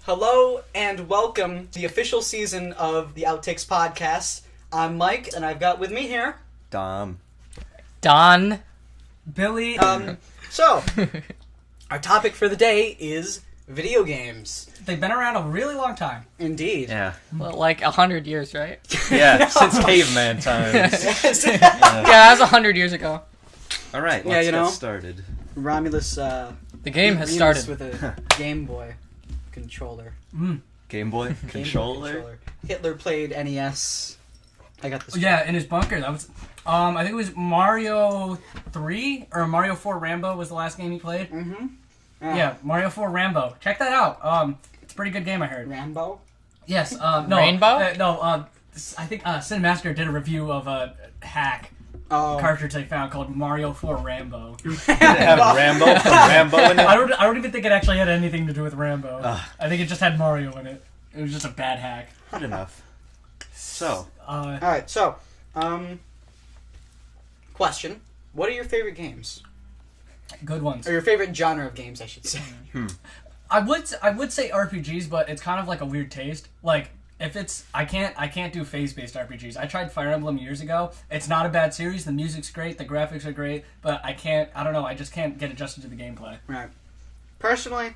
Hello and welcome to the official season of the Outtakes podcast. I'm Mike, and I've got with me here... Don. Billy. So, our topic for the day is video games. They've been around a really long time. Indeed. Yeah. Well, like 100 years, right? Yeah, since caveman times. Yeah, that was 100 years ago. All right, let's get started. Romulus, The game has Remus started. with a Game Boy controller. Game Boy controller. Hitler played NES. I got this. Yeah, in his bunker. That was, I think it was Mario 3 or Mario 4 Rambo was the last game he played. Mm-hmm. Yeah, Mario 4 Rambo. Check that out. It's a pretty good game, I heard. Rambo? Yes. No. Rainbow? I think Cinemaster did a review of a hack cartridge they found called Mario 4 Rambo. Did it have Rambo from Rambo in it? I don't even think it actually had anything to do with Rambo. I think it just had Mario in it. It was just a bad hack. Good enough. So. Alright, so, question. What are your favorite games? Good ones. Or your favorite genre of games, I should say. I would say RPGs, but it's kind of like a weird taste. Like if it's I can't do phase-based RPGs. I tried Fire Emblem years ago. It's not a bad series. The music's great, the graphics are great, but I don't know, I just can't get adjusted to the gameplay. Right. Personally,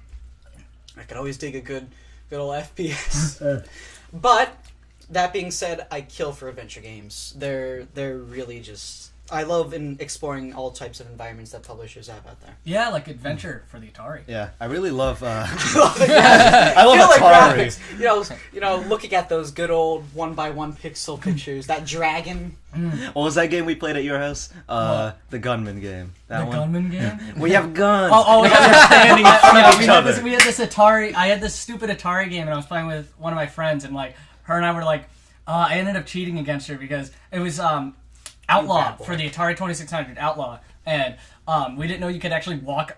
I could always dig a good old FPS. But that being said, I kill for adventure games. They're really just... I love exploring all types of environments that publishers have out there. Yeah, like Adventure for the Atari. Yeah, I really love. I love Atari. You know, looking at those good old 1x1 pixel pictures. That dragon. What was that game we played at your house? The Gunman game. That one? Gunman game? We have guns. Oh, yeah, they're standing in front of each other. We had this Atari. I had this stupid Atari game, and I was playing with one of my friends, and like her and I were like, I ended up cheating against her because it was Outlaw for the Atari 2600 Outlaw, and we didn't know you could actually walk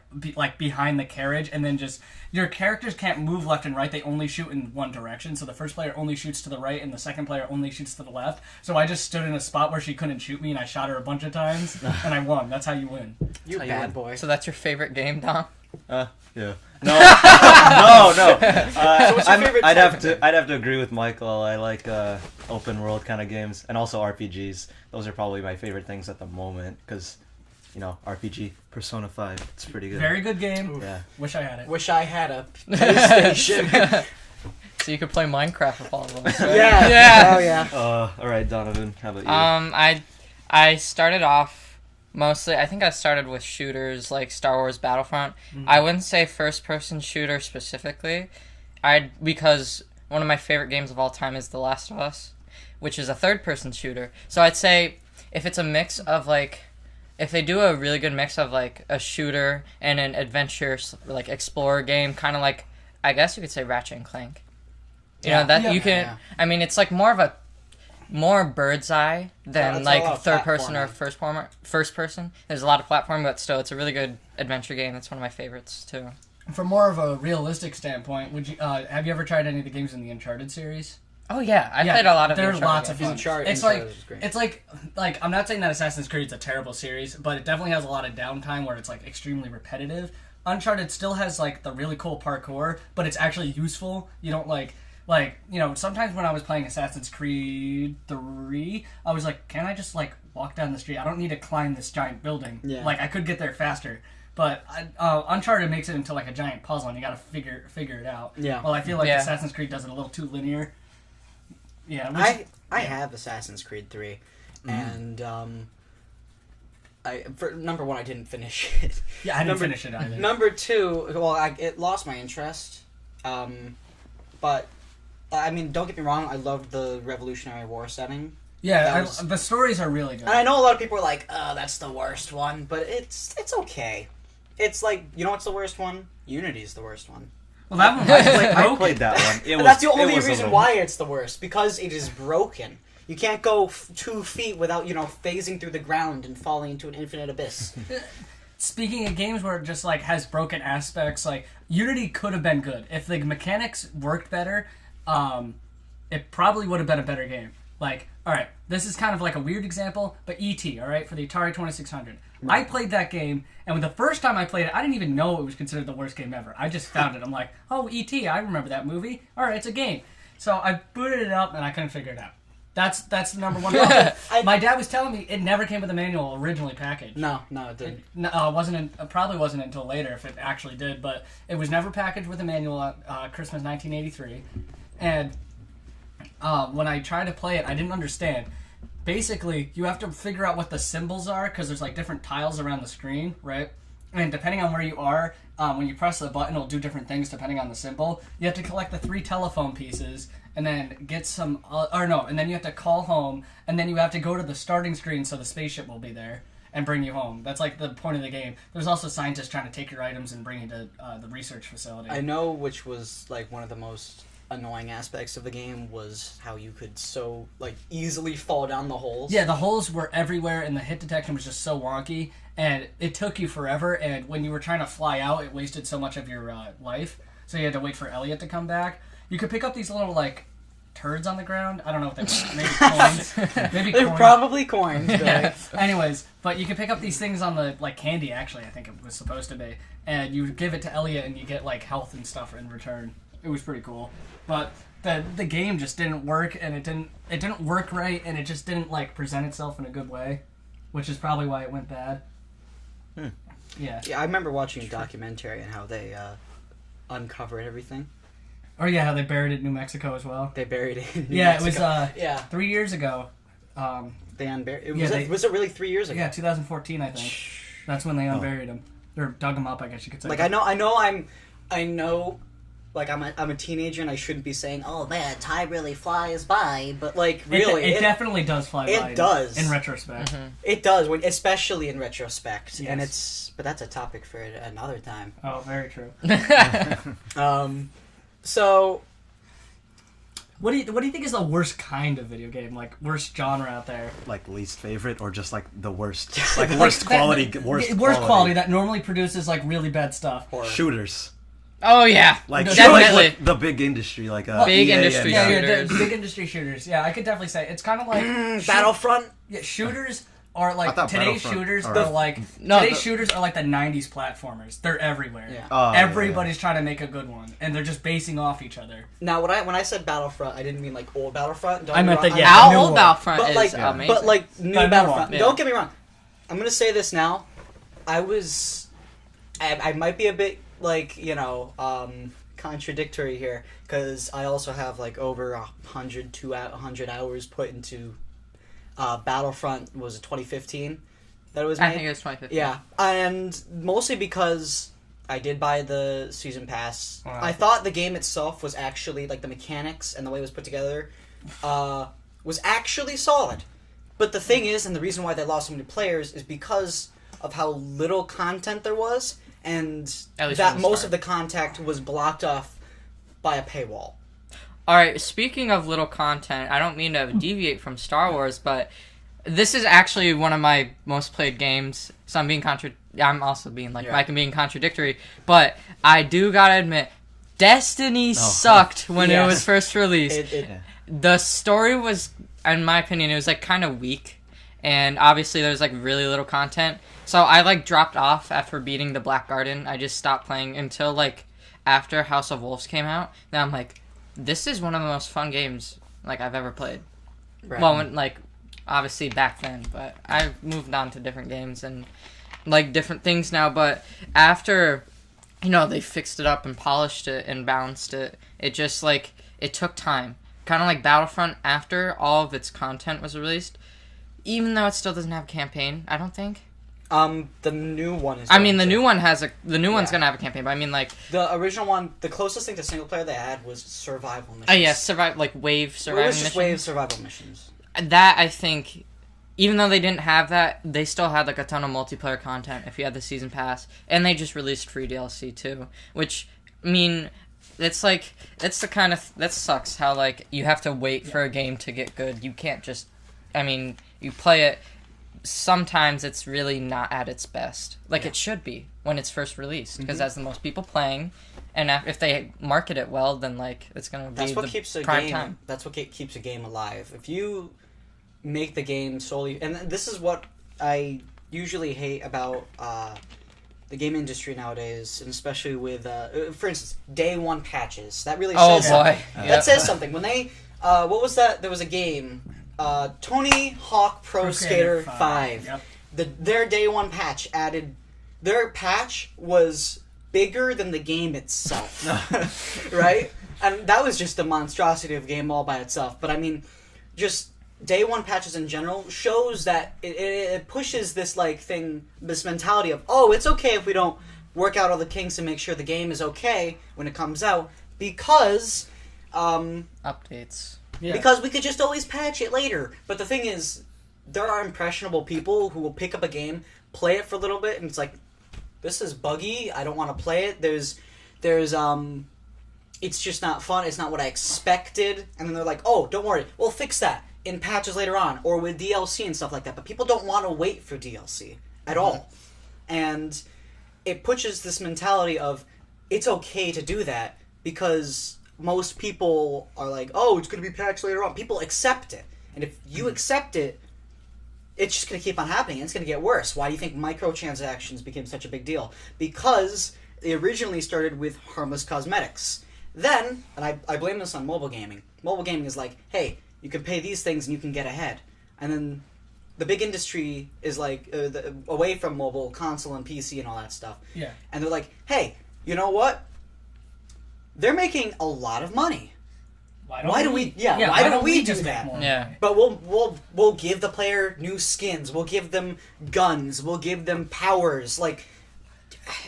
behind the carriage, and then just your characters can't move left and right. They only shoot in one direction. So the first player only shoots to the right, and the second player only shoots to the left. So I just stood in a spot where she couldn't shoot me, and I shot her a bunch of times, and I won. That's how you win. You bad boy. So that's your favorite game, Dom? Yeah. No. No. So what's your favorite I'd type have to agree with Michael. I like open world kind of games and also RPGs. Those are probably my favorite things at the moment because, RPG Persona 5. It's pretty good. Very good game. Oof. Yeah. Wish I had it. Wish I had a PlayStation. So you could play Minecraft with all of us, right? Yeah. Oh yeah. All right, Donovan. How about you? I started off mostly. I think I started with shooters like Star Wars Battlefront. I wouldn't say first-person shooter specifically. Because one of my favorite games of all time is The Last of Us, which is a third-person shooter. So I'd say if it's a mix of if they do a really good mix of a shooter and an adventure explorer game, kind of like, I guess you could say Ratchet and Clank. You can. I mean, it's more bird's eye than third person or first person. There's a lot of platforming, but still, it's a really good adventure game. It's one of my favorites too. From more of a realistic standpoint, would you have you ever tried any of the games in the Uncharted series? Oh yeah, I played a lot of. There's lots of fun. Uncharted. It's like I'm not saying that Assassin's Creed is a terrible series, but it definitely has a lot of downtime where it's extremely repetitive. Uncharted still has the really cool parkour, but it's actually useful. You don't sometimes when I was playing Assassin's Creed 3, I was like, can I just walk down the street? I don't need to climb this giant building. Yeah. I could get there faster. But Uncharted makes it into a giant puzzle, and you got to figure it out. Yeah. Well, I feel like Assassin's Creed does it a little too linear. Yeah. I have Assassin's Creed 3, and for number one, I didn't finish it. Yeah, I didn't finish it either. Number two, it lost my interest. But I mean, don't get me wrong, I loved the Revolutionary War setting. Yeah, the stories are really good. And I know a lot of people are like, "Oh, that's the worst one," but it's okay. It's what's the worst one? Unity's the worst one. Well, that one I played that one. That's the only reason why it's the worst, because it is broken. You can't go 2 feet without, phasing through the ground and falling into an infinite abyss. Speaking of games where it just has broken aspects, Unity could have been good if the mechanics worked better. It probably would have been a better game. Like, all right, this is kind of like a weird example, but E.T., all right, for the Atari 2600. I played that game, and when the first time I played it, I didn't even know it was considered the worst game ever. I just found it. I'm like, oh, E.T., I remember that movie. All right, it's a game. So I booted it up, and I couldn't figure it out. That's the number one problem. My dad was telling me it never came with a manual originally packaged. No, it didn't. It probably wasn't until later if it actually did, but it was never packaged with a manual at Christmas 1983. And when I tried to play it, I didn't understand. Basically, you have to figure out what the symbols are because there's like different tiles around the screen, right? And depending on where you are, when you press the button, it'll do different things depending on the symbol. You have to collect the 3 telephone pieces and then get some, and then you have to call home, and then you have to go to the starting screen so the spaceship will be there and bring you home. That's like the point of the game. There's also scientists trying to take your items and bring you to the research facility. I know which was like one of the most annoying aspects of the game was how you could so like easily fall down the holes. Yeah, the holes were everywhere, and the hit detection was just so wonky, and it took you forever. And when you were trying to fly out, it wasted so much of your life. So you had to wait for Elliot to come back. You could pick up these little like turds on the ground. I don't know what they were. Maybe coins. Maybe They're coins. probably coins. Yeah. Anyways, but you can pick up these things on the like candy. Actually, I think it was supposed to be, and you give it to Elliot, and you get like health and stuff in return. It was pretty cool, but the game just didn't work, and it didn't work right, and it just didn't like present itself in a good way, which is probably why it went bad. Yeah. Yeah, I remember watching a documentary on how they uncovered everything. Oh yeah, how they buried it in New Mexico as well. They buried it in New Yeah, Mexico. it was 3 years ago. They unburied it. Yeah, Was it really 3 years ago? Yeah, 2014, I think. That's when they unburied him. Or dug him up, I guess you could say. Like I know like I'm a teenager and I shouldn't be saying, "Oh man, time really flies by," but like really it definitely does fly by. It does. In retrospect. Mm-hmm. It does, especially in retrospect. Yes. And but that's a topic for another time. Oh, very true. So What do you think is the worst kind of video game? Like worst genre out there? Like least favorite, or just like the worst, like worst quality, worst quality that normally produces like really bad stuff. shooters. Oh yeah, Like definitely. the big industry, like Big EA industry and, shooters. The big industry shooters. Yeah, I could definitely say it's kind of like Battlefront. Yeah, shooters are like I thought today's Battlefront- shooters alright. are like shooters are like the '90s platformers. They're everywhere. Yeah. Oh, Everybody's trying to make a good one, and they're just basing off each other. Now, when I said Battlefront, I didn't mean like old Battlefront. Don't I get me meant wrong. that, yeah. Our new old one. Battlefront But is like, amazing. but like new The new Battlefront. one, yeah. Don't get me wrong. I'm gonna say this now. I might be a bit like contradictory here because I also have like over 100 hours put into Battlefront. Was it 2015 that it was made? I think it was 2015. Yeah, and mostly because I did buy the season pass. Wow. I thought the game itself was actually like the mechanics and the way it was put together was actually solid. But the thing is, and the reason why they lost so many players is because of how little content there was, and At least that from the most start. of the content was blocked off by a paywall. All right. Speaking of little content, I don't mean to deviate from Star Wars, but this is actually one of my most played games. So I'm also being like Mike and being contradictory, but I do gotta admit, Destiny sucked when it was first released. The story was, in my opinion, it was like kind of weak, and obviously there was like really little content. So I like dropped off after beating the Black Garden. I just stopped playing until like after House of Wolves came out. Then I'm like, this is one of the most fun games like I've ever played. Right. Well, when, like obviously back then, but I've moved on to different games and like different things now. But after they fixed it up and polished it and balanced it, it just like it took time. Kind of like Battlefront after all of its content was released, even though it still doesn't have a campaign. I don't think. The new one is. I mean, the new one has the new one's gonna have a campaign, but I mean, like the original one, the closest thing to single player they had was survival missions. oh yeah, wave It surviving was just missions. wave survival missions. That I think, even though they didn't have that, they still had like a ton of multiplayer content if you had the season pass, and they just released free DLC too. Which, I mean, it's like that sucks how like you have to wait for a game to get good. You can't just, I mean, you play it. Sometimes it's really not at its best, like it should be when it's first released, because that's the most people playing, and if they market it well, then like it's gonna be That's what keeps a prime game. time. That's what keeps a game alive. If you make the game solely, and this is what I usually hate about the game industry nowadays, and especially with, for instance, day one patches. That really Oh says boy, something. Yep. That says something. When they, what was that? There was a game, Tony Hawk Pro Skater 5. Yep. Their day one patch added, their patch was bigger than the game itself, right? And that was just a monstrosity of a game all by itself. But I mean, just day one patches in general shows that it pushes this like thing, this mentality of, oh, it's okay if we don't work out all the kinks and make sure the game is okay when it comes out, because Updates. Yeah. because we could just always patch it later. But the thing is, there are impressionable people who will pick up a game, play it for a little bit, and it's like, this is buggy, I don't want to play it, there's it's just not fun, it's not what I expected, and then they're like, oh, don't worry, we'll fix that in patches later on, or with DLC and stuff like that. But people don't want to wait for DLC at all. And it pushes this mentality of, it's okay to do that, because most people are like, oh, it's going to be patched later on. People accept it. And if you accept it, it's just going to keep on happening, and it's going to get worse. Why do you think microtransactions became such a big deal? Because they originally started with harmless cosmetics. Then, and I blame this on mobile gaming. Mobile gaming is like, hey, you can pay these things and you can get ahead. And then the big industry is like, away from mobile, console and PC and all that stuff. Yeah. And they're like, hey, you know what? They're making a lot of money. Why don't we do just that? make more? Yeah. But we'll give the player new skins. We'll give them guns. We'll give them powers. Like,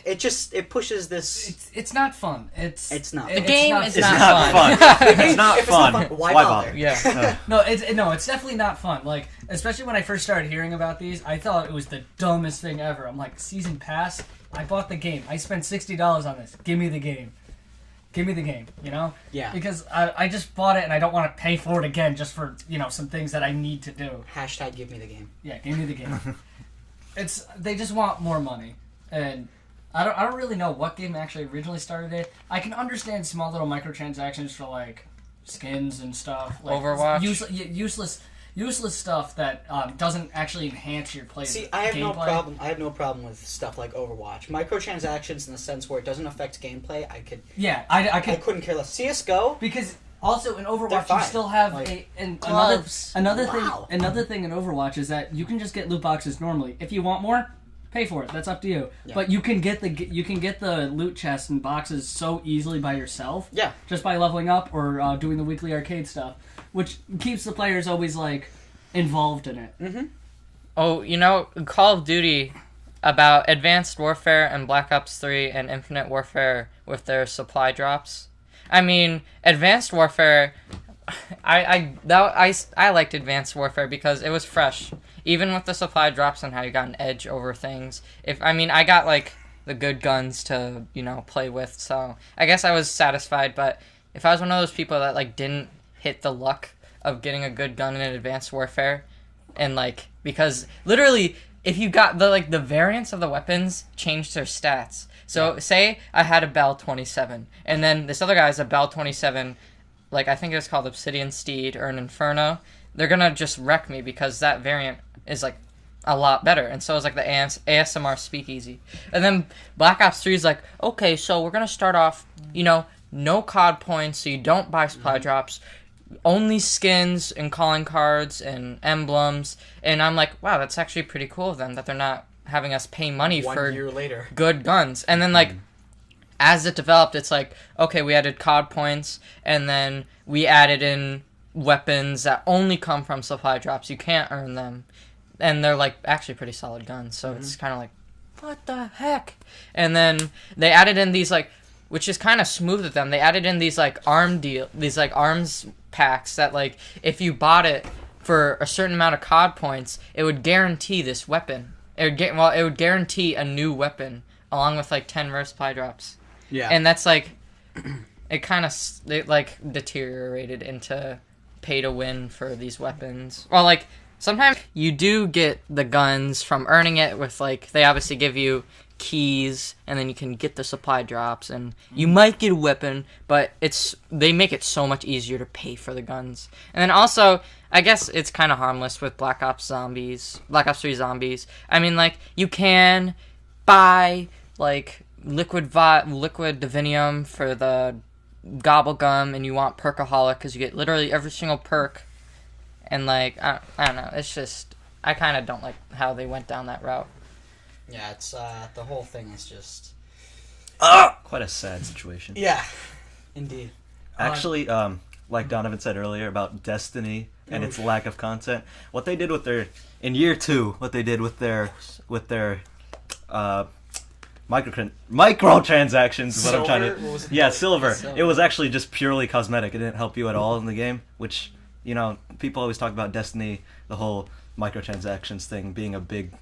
it pushes this. It's not fun. It's not. The game is It's not not fun. fun. It's not If it's not fun. fun, why bother? Yeah. No, it's definitely not fun. Like, especially when I first started hearing about these, I thought it was the dumbest thing ever. I'm like, season pass? I bought the game. I spent $60 on this. Give me the game. Give me the game, you know? Yeah. Because I just bought it and I don't want to pay for it again just for, some things that I need to do. Hashtag give me the game. Yeah, give me the game. They just want more money. And I don't really know what game actually originally started it. I can understand small little microtransactions for like skins and stuff. Like Overwatch? Useless stuff that doesn't actually enhance your play. See, I have no gameplay. problem. I have no problem with stuff like Overwatch. Microtransactions, in the sense where it doesn't affect gameplay, Yeah, I couldn't care less. CS:GO, because also in They're Overwatch fine. you still have Like, gloves. another Wow. thing in Overwatch is that you can just get loot boxes normally. If you want more, pay for it. That's up to you. Yeah. But you can get the loot chests and boxes so easily by yourself. Yeah. Just by leveling up or doing the weekly arcade stuff, which keeps the players always like involved in it. Mm-hmm. Oh, Call of Duty about Advanced Warfare and Black Ops 3 and Infinite Warfare with their supply drops. I mean, Advanced Warfare, I liked Advanced Warfare because it was fresh. Even with the supply drops and how you got an edge over things. I got like the good guns to, play with, so I guess I was satisfied, but if I was one of those people that like didn't hit the luck of getting a good gun in Advanced Warfare, and like, because literally if you got the variants of the weapons changed their stats. So say I had a Bell 27 and then this other guy has a Bell 27, like I think it was called Obsidian Steed or an Inferno, they're gonna just wreck me because that variant is like a lot better, and so is like the ASMR Speakeasy. And then Black Ops 3 is like, okay, so we're gonna start off, no COD points, so you don't buy supply drops, only skins and calling cards and emblems, and I'm like, wow, that's actually pretty cool of them that they're not having us pay money 1 year later. good guns. And then like as it developed, it's like, okay, we added COD points, and then we added in weapons that only come from supply drops, you can't earn them, and they're like actually pretty solid guns, so it's kind of like, what the heck? And then they added in these like, which is kind of smooth with them, they added in these like arms packs that like if you bought it for a certain amount of COD points, it would guarantee this weapon. It would guarantee a new weapon along with like 10 rare supply drops. Yeah. And that's like, it like deteriorated into pay to win for these weapons. Well, like sometimes you do get the guns from earning it with, like, they obviously give you keys, and then you can get the supply drops, and you might get a weapon, but they make it so much easier to pay for the guns. And then also, I guess it's kind of harmless with Black Ops 3 Zombies. I mean, like, you can buy, like, liquid divinium for the gobble gum, and you want perkaholic because you get literally every single perk. And, like, I don't know, it's just, I kind of don't like how they went down that route. Yeah, it's the whole thing is just quite a sad situation. Yeah, indeed. Actually, like Donovan said earlier about Destiny and its lack of content, what they did with their in year 2, what they did with their microtransactions is what I'm trying to. What was it? Yeah, silver. It was actually just purely cosmetic. It didn't help you at all in the game, which, you know, people always talk about Destiny, the whole microtransactions thing being a big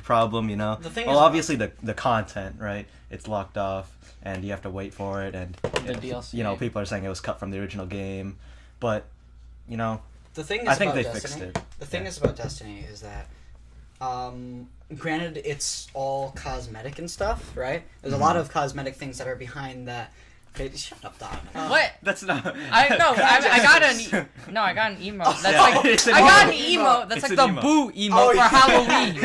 problem, you know. The thing well, is, obviously the content, right? It's locked off, and you have to wait for it, and DLC. you know, people are saying it was cut from the original game, but you know, the thing is I think about they Destiny, fixed it. The thing is about Destiny is that, granted, it's all cosmetic and stuff, right? There's a lot of cosmetic things that are behind that. Okay, shut up, Donovan. What? That's not. I got an emote. That's Yeah. like It's an I got an emote. emote. That's It's like an the emote. boo emote Oh, for yeah. Halloween.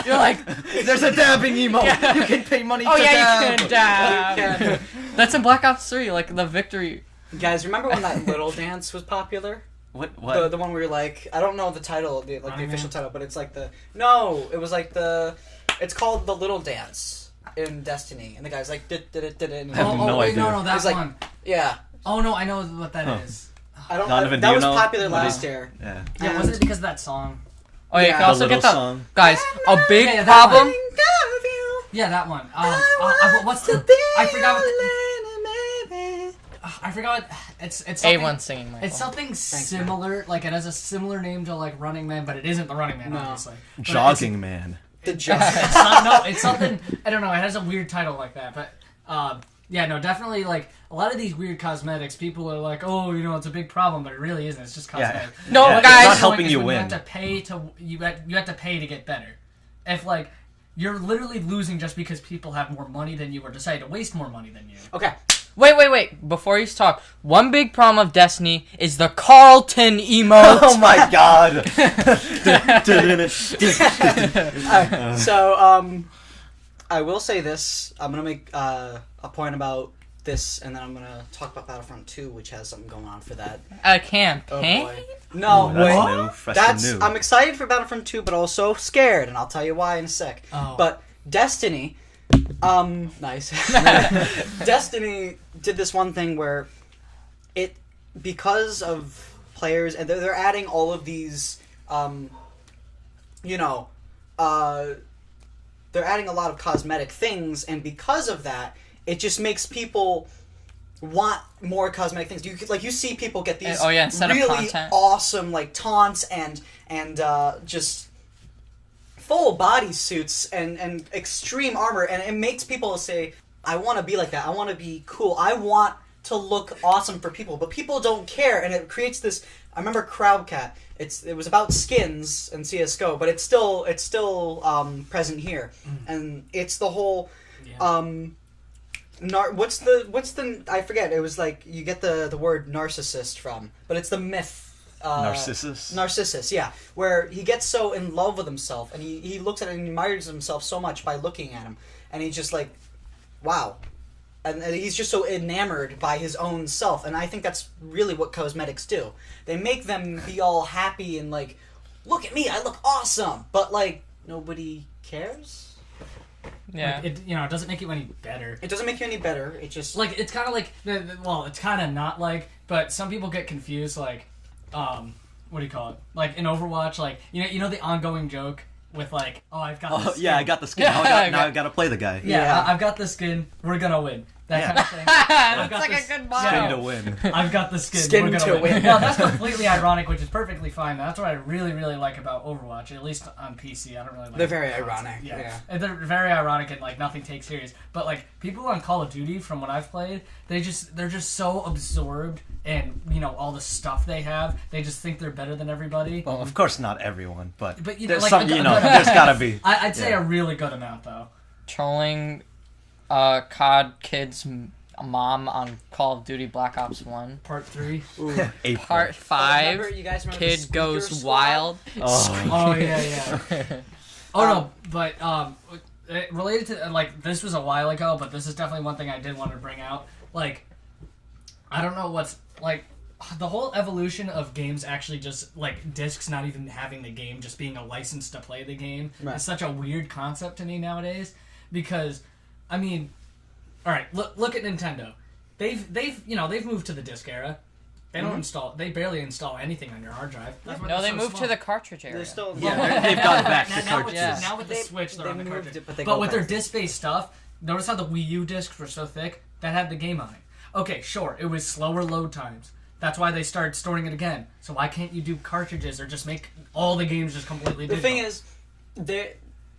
You're like, There's a dabbing emote. Yeah. You can pay money oh to yeah, dab. you can dab. You can. That's in Black Ops 3, like the victory. Guys, remember when that little dance was popular? What? The one where you're like, I don't know the title, the Running official Man? title, but it's like it's called the Little Dance in Destiny, and the guy's like, did it, and I have no wait, idea. no, that He's like- one. yeah. Oh no, I know what that is. I don't. Donovan, do that you was know popular what last is- year. Yeah. Yeah, And- wasn't it because of that song? Oh yeah, you Yeah. can also The get little the song. guys. A big Yeah, that problem. one. Yeah, that one. What's the? I forgot what. It's something, A1 singing. Michael. It's something similar. Like it has a similar name to like Running Man, but it isn't the Running Man, No. obviously. But Jogging Man. The joke. It's not, no, it's something. I don't know. It has a weird title like that, but yeah, no, definitely. Like a lot of these weird cosmetics, people are like, oh, you know, it's a big problem, but it really isn't. It's just cosmetic. No, Yeah, guys. it's not The point helping is you when win. You have to pay you have to pay to get better. If like you're literally losing just because people have more money than you or decide to waste more money than you. Okay. Wait. Before you talk, one big problem of Destiny is the Carlton emote. Oh my God. So, I will say this. I'm gonna make a point about this, and then I'm gonna talk about Battlefront 2, which has something going on for that. A Oh campaign? boy. No, That's wait. new, fresh and new. I'm excited for Battlefront 2, but also scared, and I'll tell you why in a sec. Oh. But Destiny, nice. Destiny did this one thing where because of players, and they're adding all of these, they're adding a lot of cosmetic things, and because of that, it just makes people want more cosmetic things. You see people get these instead of really content. awesome like taunts and just full body suits and extreme armor, and it makes people say, I want to be like that. I want to be cool. I want to look awesome for people, but people don't care, and it creates this. I remember Crowdcat. It was about skins in CS:GO, but it's still present here, and it's the whole. Yeah. What's the I forget. It was like you get the word narcissist from, but it's the myth. Narcissus, yeah, where he gets so in love with himself, and he looks at it and admires himself so much by looking at him, and he's just like, wow. And he's just so enamored by his own self, and I think that's really what cosmetics do. They make them be all happy and like, look at me, I look awesome, but like nobody cares. Yeah. Like, it doesn't make you any better. It doesn't make you any better. It just Like it's kind of like well, it's kind of not like, but some people get confused. Like, what do you call it? Like in Overwatch, like you know the ongoing joke with like, oh, I've got. Oh this yeah, skin. I got the skin. Yeah, Now I gotta play the guy. Yeah, Yeah. I've got the skin. We're gonna win. that kind of thing. That's like a good motto. Skin to win. I've got the skin. Skin We're gonna to win. No, that's completely ironic, which is perfectly fine. That's what I really, really like about Overwatch, at least on PC. I don't really like They're very the concept. ironic. Yeah. And they're very ironic and like nothing takes serious. But like people on Call of Duty, from what I've played, they're just so absorbed in all the stuff they have. They just think they're better than everybody. Well, of course not everyone, but But, there's like, some. There's gotta be. I'd say a really good amount though. Trolling COD Kid's mom on Call of Duty Black Ops 1. Part 3. April. Part 5. You guys remember the Kid Squeaker goes Squad? wild. Oh yeah. Oh no, but related to like this was a while ago, but this is definitely one thing I did want to bring out. Like, I don't know what's like the whole evolution of games actually just like discs not even having the game, just being a license to play the game. Right. Is such a weird concept to me nowadays because, I mean, all right, look at Nintendo. They've moved to the disc era. They don't install. They barely install anything on your hard drive. That's why No, they're they so moved small. to the cartridge area. They're still They've gone back to Now cartridges. with, now with the They- Switch, they're they on the moved cartridge. it, but they but go with their back. disc-based stuff, notice how the Wii U discs were so thick? That had the game on it. Okay, sure, it was slower load times. That's why they started storing it again. So why can't you do cartridges or just make all the games just completely The digital? thing is,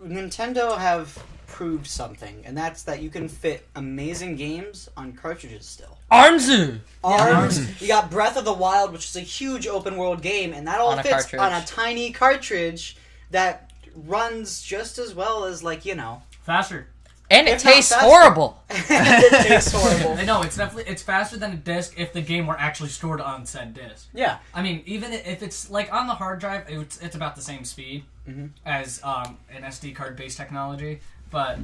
Nintendo have proved something, and that's that you can fit amazing games on cartridges still. Armzu! Arms. You got Breath of the Wild, which is a huge open world game, and that all On a fits cartridge. on a tiny cartridge that runs just as well as faster. And it If not tastes faster. horrible. it tastes horrible. I know, it's faster than a disc if the game were actually stored on said disc. Yeah. I mean, even if it's like on the hard drive, it's about the same speed as an SD card based technology. But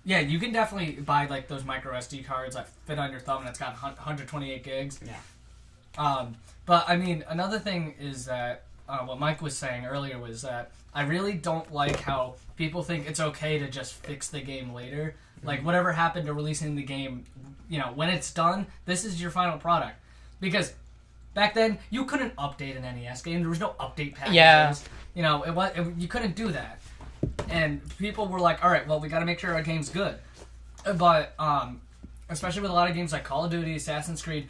yeah, you can definitely buy like those micro SD cards that fit on your thumb and it's got 128 gigs. Yeah. But I mean, another thing is that what Mike was saying earlier was that I really don't like how people think it's okay to just fix the game later. Like whatever happened to releasing the game, when it's done, this is your final product. Because back then you couldn't update an NES game. There was no update packages. Yeah. You couldn't do that. And people were like, all right, well, we got to make sure our game's good. But especially with a lot of games like Call of Duty, Assassin's Creed,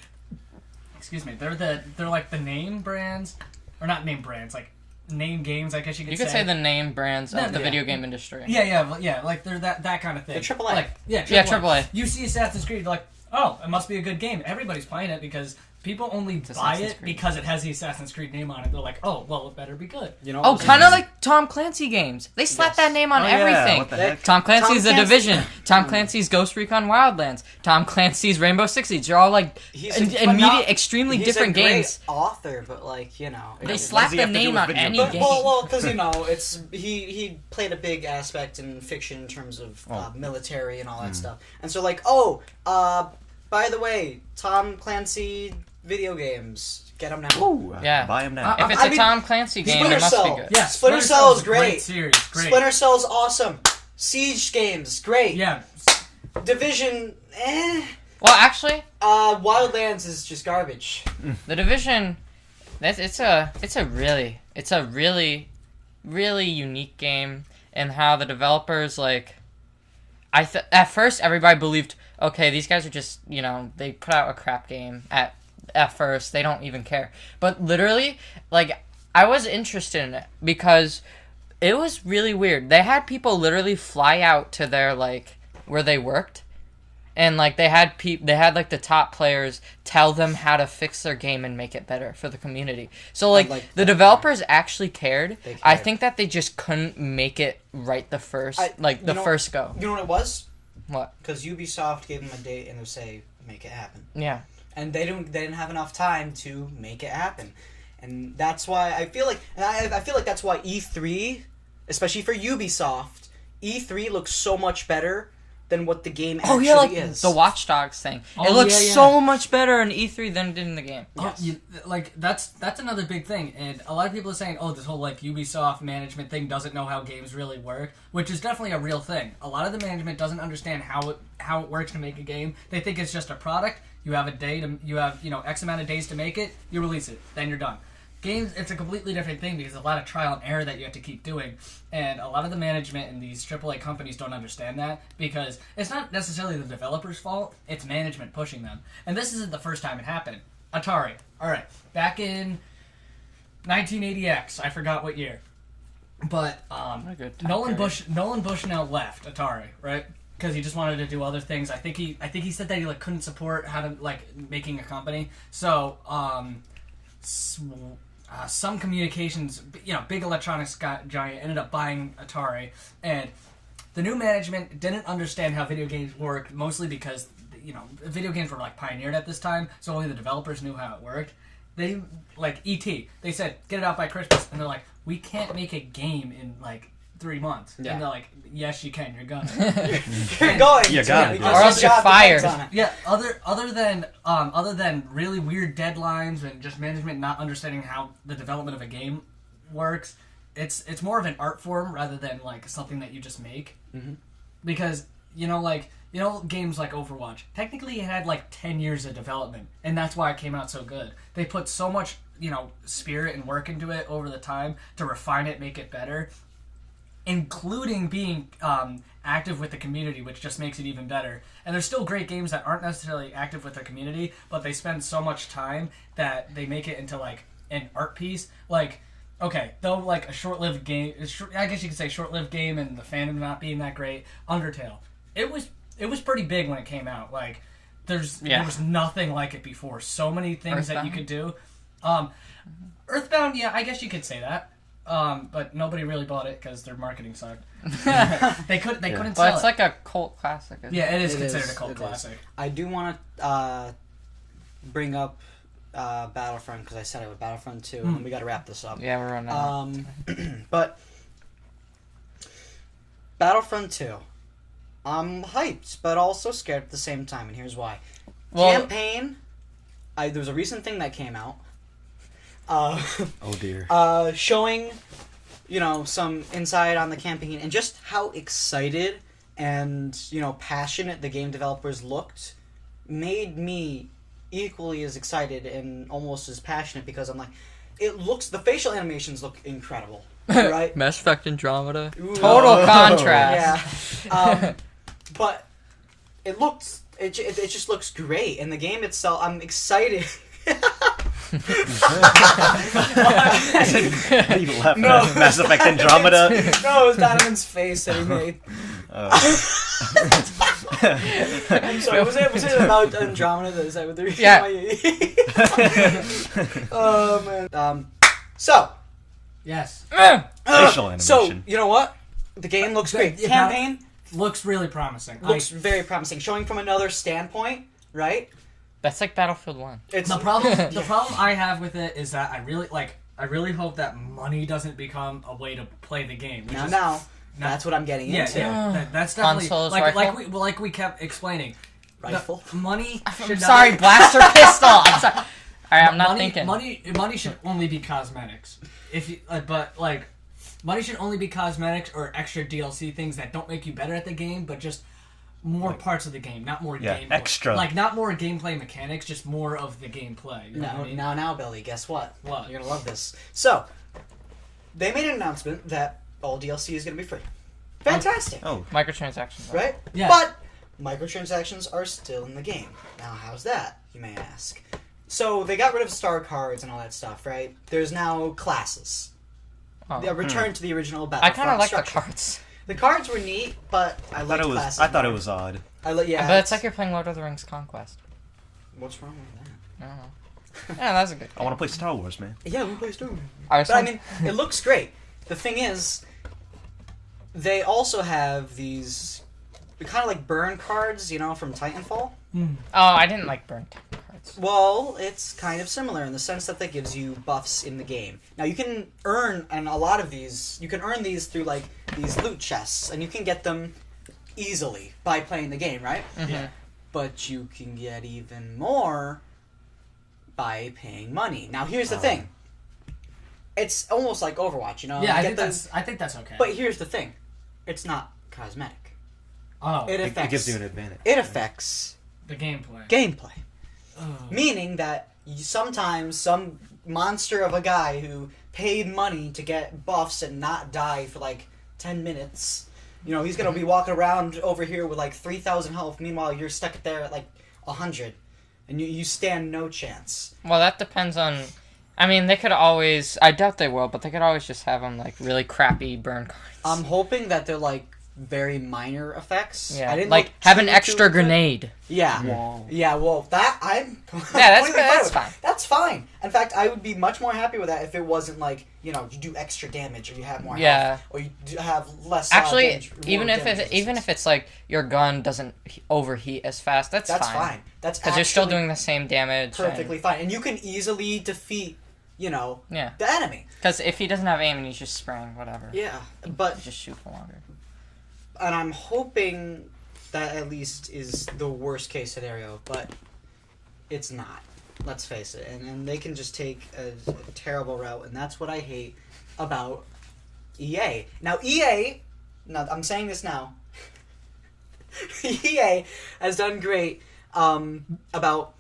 excuse me, they're like the name brands, or not name brands, like name games, I guess you could say. You could say the name brands of the yeah. video game industry. Yeah, like they're that kind of thing. The AAA. Like, yeah, AAA. You see Assassin's Creed, you're like, oh, it must be a good game. Everybody's playing it because people only buy Assassin's it Creed. because it has the Assassin's Creed name on it. They're like, oh, well, it better be good. Oh, kind of like Tom Clancy games. They slap Yes. that name on Oh, yeah, everything. what the heck? Tom Clancy's The Tom Clancy- Division. Tom Clancy's Ghost Recon Wildlands. Tom Clancy's Rainbow Six Siege. They're all like extremely he's different a great games. author, but They it's- slap does he the have to do name with on video any games? game. Well, because it's he played a big aspect in fiction in terms of military and all that stuff, and so by the way, Tom Clancy video games, get them now. Ooh, Yeah. buy them now. If it's I a mean, Tom Clancy game, Splinter it must Cell. be good. Yeah, Splinter Cell is great. Great series, great. Splinter Cell's awesome. Siege games, great. Yeah, Division, Well, actually, Wildlands is just garbage. The Division, it's a really unique game, and how the developers at first everybody believed, okay, these guys are just they put out a crap game at first, they don't even care, but literally I was interested in it because it was really weird. They had people literally fly out to their where they worked. And they had the top players tell them how to fix their game and make it better for the community. So the developers actually cared. They cared. I think that they just couldn't make it right the first first go. You know what it was? What? Because Ubisoft gave them a date and they say make it happen, Yeah. and they didn't have enough time to make it happen, and that's why I feel like that's why E3, especially for Ubisoft, E3 looks so much better than what the game actually is. the Watch Dogs thing. Oh, it looks yeah, yeah. so much better in E3 than it did in the game. Yes. That's another big thing, and a lot of people are saying, oh, this whole Ubisoft management thing doesn't know how games really work, which is definitely a real thing. A lot of the management doesn't understand how it works to make a game. They think it's just a product. You have X amount of days to make it. You release it, then you're done. games, it's a completely different thing because a lot of trial and error that you have to keep doing, and a lot of the management in these AAA companies don't understand that because it's not necessarily the developer's fault, it's management pushing them. And this isn't the first time it happened. Atari. Alright, back in 1980X, I forgot what year. But Nolan Bushnell left Atari, right? Because he just wanted to do other things. I think he said that he like couldn't support how to like making a company. So some communications, big electronics giant ended up buying Atari, and the new management didn't understand how video games worked. Mostly because video games were like pioneered at this time, so only the developers knew how it worked. They like E.T. They said get it out by Christmas, and they're like, we can't make a game in like 3 months. Yeah. And they're like, yes, you can. You're gonna. You're going. You got it. Or else you're fired. Yeah. Other than really weird deadlines and just management not understanding how the development of a game works, it's more of an art form rather than like something that you just make. Mm-hmm. Because games like Overwatch, technically it had like 10 years of development, and that's why it came out so good. They put so much, spirit and work into it over the time to refine it, make it better, including being active with the community, which just makes it even better. And there's still great games that aren't necessarily active with the community, but they spend so much time that they make it into like an art piece. Like, okay, though, like a short-lived game, I guess you could say short-lived game and the fandom not being that great, Undertale. It was pretty big when it came out. Like, there was nothing like it before. So many things that you could do. Earthbound, yeah, I guess you could say that. But nobody really bought it because their marketing sucked. They couldn't sell it. But it's like a cult classic. Yeah, it is considered a cult classic. I do want to bring up Battlefront because I said it with Battlefront 2, and we got to wrap this up. Yeah, we're running out. But Battlefront 2. I'm hyped, but also scared at the same time, and here's why. Campaign. There was a recent thing that came out. Oh dear. Showing, some insight on the campaign and just how excited and passionate the game developers looked, made me equally as excited and almost as passionate because I'm like, the facial animations look incredible, right? Mass Effect Andromeda. Ooh. Total contrast. Yeah. But it just looks great, and the game itself, I'm excited. No. Mass Effect Andromeda. No, it was Donovan's face that he made. I'm sorry, was it about Andromeda? Is that what the reason why Oh, man. So. Yes. Facial animation. So, you know what? The game looks great. Campaign looks really promising. Looks very promising. Showing from another standpoint, right? That's like Battlefield 1. The problem I have with it is that I really hope that money doesn't become a way to play the game. Now, that's what I'm getting into. Yeah, that's definitely Consoles, like we kept explaining. Rifle. Money. Blaster pistol. I'm sorry. All right, I'm not thinking. Money should only be cosmetics. Money should only be cosmetics or extra DLC things that don't make you better at the game, but just more parts of the game, not more gameplay. Extra. Not more gameplay mechanics, just more of the gameplay. You know what I mean? Now, Billy, guess what? What? You're gonna love this. So, they made an announcement that all DLC is gonna be free. Fantastic. Oh. Microtransactions. Right? Yeah. But microtransactions are still in the game. Now, how's that, you may ask? So, they got rid of star cards and all that stuff, right? There's now classes. Oh. They returned to the original I Battlefront kind of like structure. the cards. The cards were neat, but I classes. I thought it was odd. But it's like you're playing Lord of the Rings Conquest. What's wrong with that? I don't know. Yeah, that's a good. I want to play Star Wars, man. Yeah, we play Star Wars. It looks great. The thing is, they also have these kind of like burn cards, from Titanfall. Mm. Oh, I didn't like burn cards. Well, it's kind of similar in the sense that gives you buffs in the game. Now, you can earn, and a lot of these, you can earn these through, like, these loot chests, and you can get them easily by playing the game, right? Mm-hmm. Yeah. But you can get even more by paying money. Now, here's the thing. It's almost like Overwatch, Yeah, I think that's okay. But here's the thing. It's not cosmetic. Oh. It gives you an advantage. It affects the gameplay. Gameplay. Oh. Meaning that sometimes some monster of a guy who paid money to get buffs and not die for like 10 minutes. You know, he's gonna be walking around over here with like 3,000 health. Meanwhile, you're stuck there at like 100, and you stand no chance. Well, that depends on. I mean, they could always. I doubt they will, but they could always just have them like really crappy burn cards. I'm hoping that they're like very minor effects. Yeah, I didn't like look have an too extra into it. grenade. Yeah. Whoa. Yeah, well, that I'm Yeah, completely that's with. fine. That's fine. In fact, I would be much more happy with that if it wasn't like, you know, you do extra damage or you have more health or you have less Actually, damage, even more if damage even if it's like your gun doesn't overheat as fast, that's fine. That's Because you're still actually doing the same damage. perfectly fine, and you can easily defeat, you know, Yeah. the enemy. Because if he doesn't have aim and he's just spraying, whatever. Yeah, but Just shoot for longer. and I'm hoping that at least is the worst case scenario, but it's not. Let's face it. And they can just take a terrible route, and that's what I hate about EA. Now, I'm saying this now, EA has done great about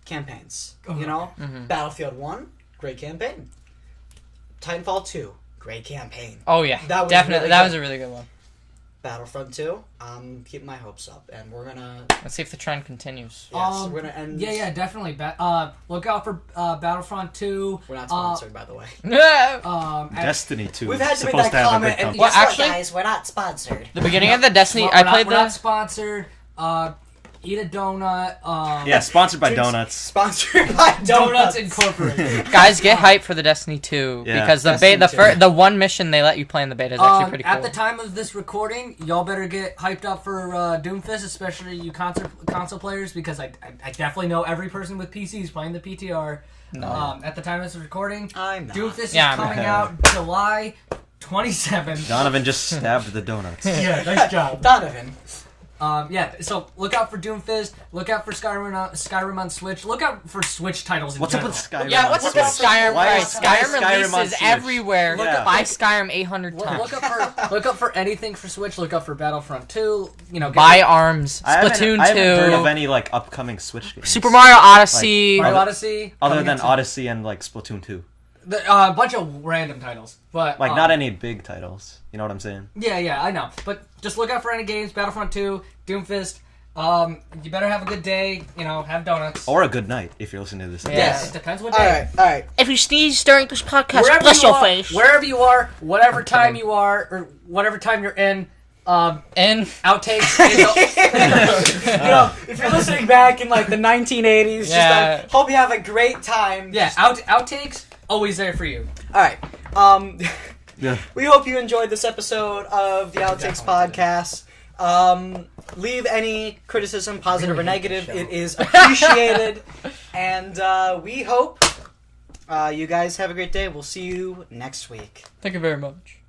campaigns. You know? Mhm. Battlefield 1, great campaign. Titanfall 2, great campaign. Oh yeah, That was definitely. really That good. was a really good one. Battlefront 2, keep my hopes up, and we're gonna. Let's see if the trend continues. Yes, we're gonna end. Yeah, definitely. Look out for Battlefront 2. We're not sponsored, by the way. And Destiny 2. We've had to make supposed that to have a comment, good and company. Well, guess what, actually- guys? We're not sponsored. The beginning of the Destiny, we're I not- played we're not the. sponsored. Eat a donut. Yeah, sponsored by Drinks- donuts. Sponsored by Donuts Incorporated. Guys, get hyped for the Destiny 2 Yeah. because the Destiny 2. the one mission they let you play in the beta is actually pretty cool. At the time of this recording, y'all better get hyped up for Doomfist, especially you console players, because I definitely know every person with PCs playing the PTR. No. At the time of this recording, I'm not. Doomfist Yeah, is I'm coming not. out July 27th. Donovan just stabbed the donuts. Yeah, nice job. Donovan. So look out for Doomfist. Look out for Skyrim on Switch. Look out for Switch titles in What's up general. with Skyrim? Yeah, on what's up with Switch? Skyrim? Why Right, is Skyrim on releases Switch? everywhere. Look up- Buy Skyrim 800 times. Look up for anything for Switch. Look up for Battlefront 2. You know, Buy Arms, I haven't Splatoon 2, heard of any like upcoming Switch games. Super Mario Odyssey. Mario Other- Odyssey. Other coming than in Odyssey and like Splatoon 2. a bunch of random titles, but Like not any big titles. You know what I'm saying? Yeah, I know. But just look out for any games. Battlefront 2, Doomfist. You better have a good day. You know, have donuts. Or a good night if you're listening to this. Yeah, Yes. it depends what All day. right. If you sneeze during this podcast, Wherever bless you your are, face. wherever you are, whatever time kidding. you are, or whatever time you're in. And Outtakes. You know, if you're listening back in like the 1980s, Yeah. just hope you have a great time. Yeah, Just- outtakes always there for you. All right. Yeah. We hope you enjoyed this episode of the Outtakes podcast. Leave any criticism, positive or Really hate negative. this show. It is appreciated. And we hope you guys have a great day. We'll see you next week. thank you very much.